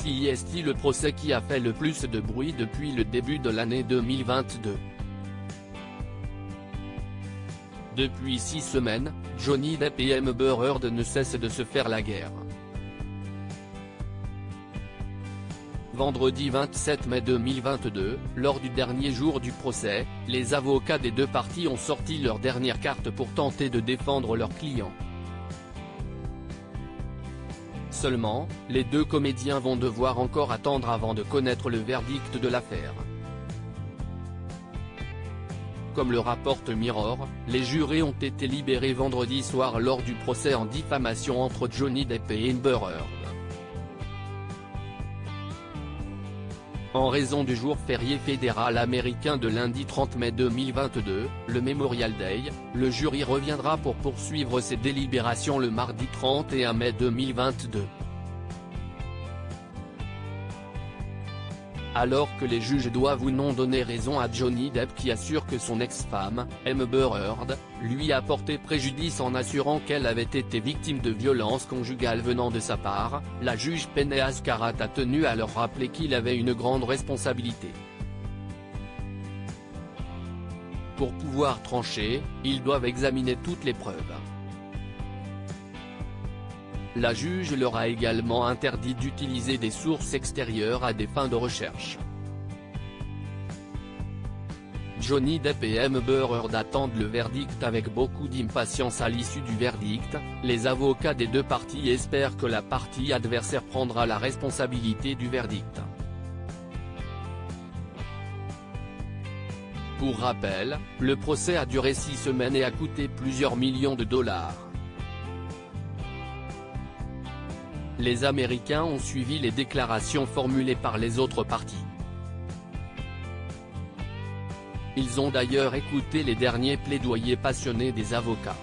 C'est le procès qui a fait le plus de bruit depuis le début de l'année 2022. Depuis 6 semaines, Johnny Depp et Amber Heard ne cessent de se faire la guerre. Vendredi 27 mai 2022, lors du dernier jour du procès, les avocats des deux parties ont sorti leur dernière carte pour tenter de défendre leurs clients. Seulement, les deux comédiens vont devoir encore attendre avant de connaître le verdict de l'affaire. Comme le rapporte Mirror, les jurés ont été libérés vendredi soir lors du procès en diffamation entre Johnny Depp et Amber Heard. En raison du jour férié fédéral américain de lundi 30 mai 2022, le Memorial Day, le jury reviendra pour poursuivre ses délibérations le mardi 31 mai 2022. Alors que les juges doivent ou non donner raison à Johnny Depp qui assure que son ex-femme, Amber Heard, lui a porté préjudice en assurant qu'elle avait été victime de violences conjugales venant de sa part, la juge Peneas Karat a tenu à leur rappeler qu'il avait une grande responsabilité. Pour pouvoir trancher, ils doivent examiner toutes les preuves. La juge leur a également interdit d'utiliser des sources extérieures à des fins de recherche. Johnny Depp et Amber Heard attendent le verdict avec beaucoup d'impatience. À l'issue du verdict, les avocats des deux parties espèrent que la partie adversaire prendra la responsabilité du verdict. Pour rappel, le procès a duré 6 semaines et a coûté plusieurs millions de dollars. Les Américains ont suivi les déclarations formulées par les autres parties. Ils ont d'ailleurs écouté les derniers plaidoyers passionnés des avocats.